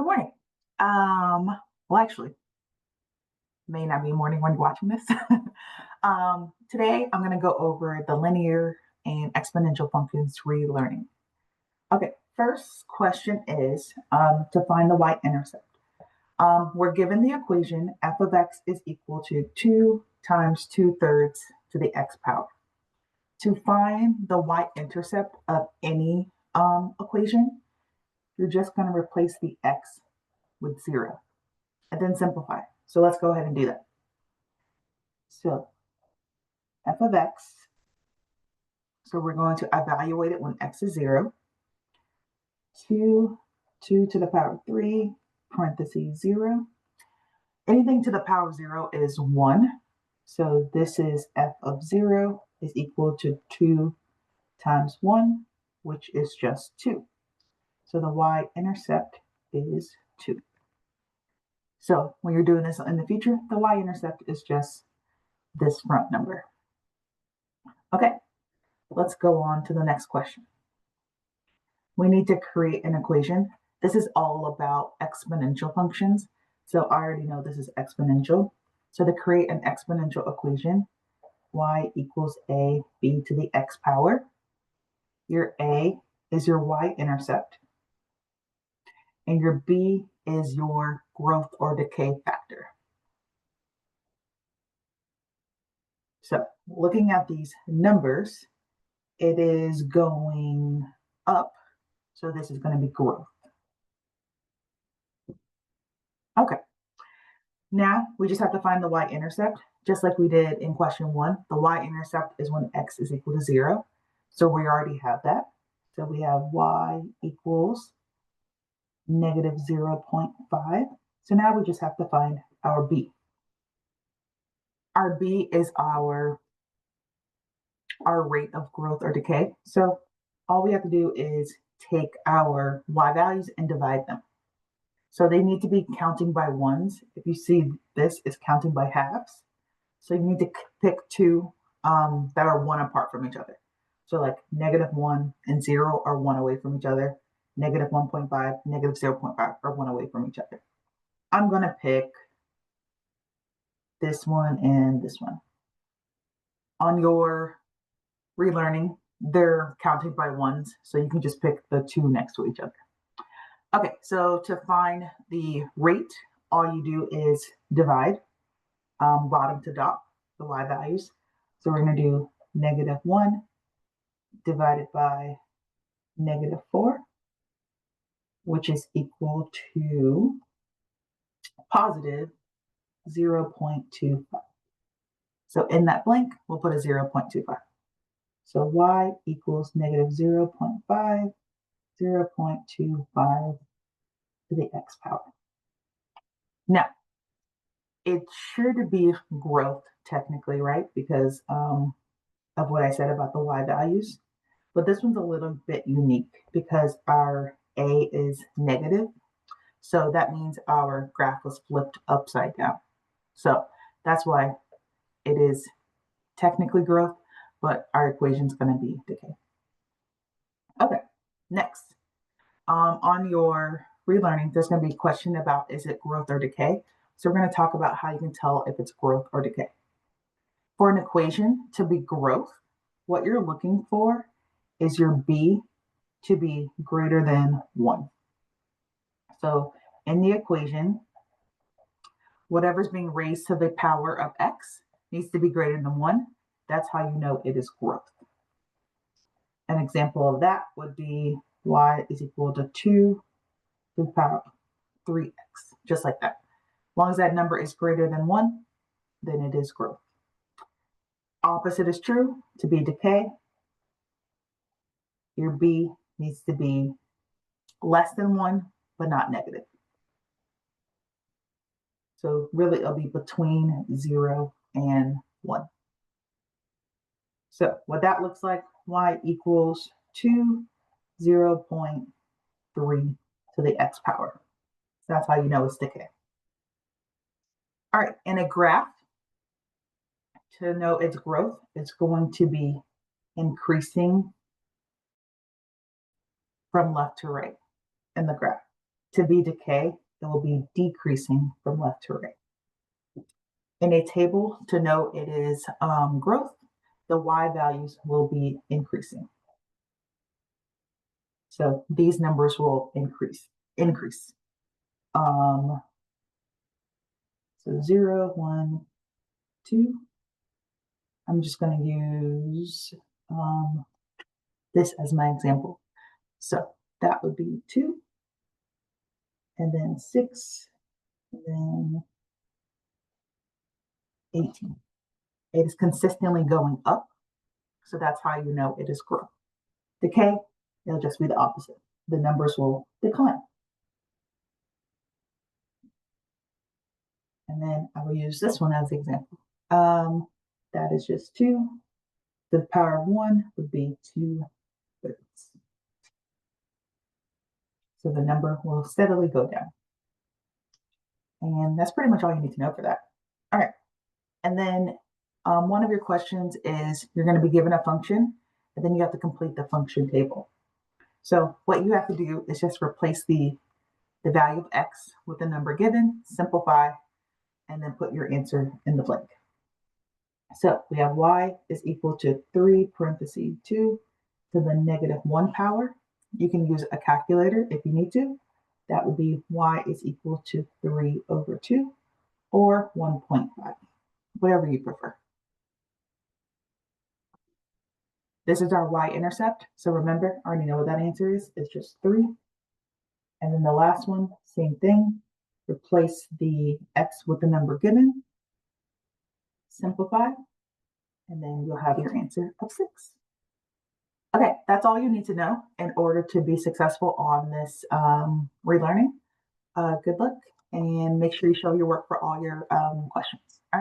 Good morning. Well, actually, may not be morning when you're watching this. Today, I'm going to go over the linear and exponential functions relearning. Okay, first question is to find the y-intercept. We're given the equation f of x is equal to 2 times 2/3 to the x power. To find the y-intercept of any equation, you're just going to replace the x with 0 and then simplify. So let's go ahead and do that. So f of x, so we're going to evaluate it when x is 0. 2 to the power of 3, parentheses 0. Anything to the power of 0 is 1. So this is f of 0 is equal to 2 times 1, which is just 2. So the y-intercept is 2. So when you're doing this in the future, the y-intercept is just this front number. Okay, let's go on to the next question. We need to create an equation. This is all about exponential functions. So I already know this is exponential. So to create an exponential equation, y equals a b to the x power. Your a is your y-intercept, and your b is your growth or decay factor. So looking at these numbers, it is going up. So this is going to be growth. Okay. Now we just have to find the y-intercept, just like we did in question 1. The y-intercept is when x is equal to 0. So we already have that. So we have y equals negative 0.5. So now we just have to find our b. Our b is our rate of growth or decay. So all we have to do is take our y values and divide them. So they need to be counting by ones. If you see this is counting by halves. So you need to pick two that are 1 apart from each other. So like -1 and 0 are 1 away from each other. -1.5, -0.5 are 1 away from each other. I'm going to pick this one and this one. On your relearning, they're counted by ones. So you can just pick the two next to each other. Okay, so to find the rate, all you do is divide bottom to top, the y values. So we're going to do -1 divided by -4, which is equal to positive 0.25. So in that blank, we'll put a 0.25. So y equals negative 0.5, 0.25 to the x power. Now, it should be growth technically, right? Because of what I said about the y values. But this one's a little bit unique because our a is negative. So that means our graph was flipped upside down. So that's why it is technically growth, but our equation is going to be decay. Okay, next. On your relearning, there's going to be a question about is it growth or decay? So we're going to talk about how you can tell if it's growth or decay. For an equation to be growth, what you're looking for is your b to be greater than 1. So in the equation, whatever's being raised to the power of x needs to be greater than 1. That's how you know it is growth. An example of that would be y is equal to 2 to the power of 3x, just like that. As long as that number is greater than 1, then it is growth. Opposite is true. To be decay, your b needs to be less than 1, but not negative. So really it'll be between 0 and 1. So what that looks like, y equals 2, 0.3 to the x power. So that's how you know it's decay. All right, in a graph, to know its growth, it's going to be increasing from left to right in the graph. To be decay, it will be decreasing from left to right. In a table, to know it is growth, the y values will be increasing. So these numbers will increase. So 0, 1, 2. I'm just going to use this as my example. So that would be 2, and then 6, and then 18. It is consistently going up, so that's how you know it is growth. Decay, it'll just be the opposite. The numbers will decline. And then I will use this one as the example. That is just 2. The power of 1 would be 2/3. So the number will steadily go down. And that's pretty much all you need to know for that. All right. And then one of your questions is you're going to be given a function, and then you have to complete the function table. So what you have to do is just replace the value of x with the number given, simplify, and then put your answer in the blank. So we have y is equal to 3 parentheses 2 to the negative 1 power. You can use a calculator if you need to. That would be y is equal to 3 over 2 or 1.5, whatever you prefer. This is our y-intercept. So remember, I already know what that answer is. It's just 3. And then the last one, same thing. Replace the x with the number given, simplify, and then you'll have your answer of 6. Okay, that's all you need to know in order to be successful on this relearning. Good luck, and make sure you show your work for all your questions. All right.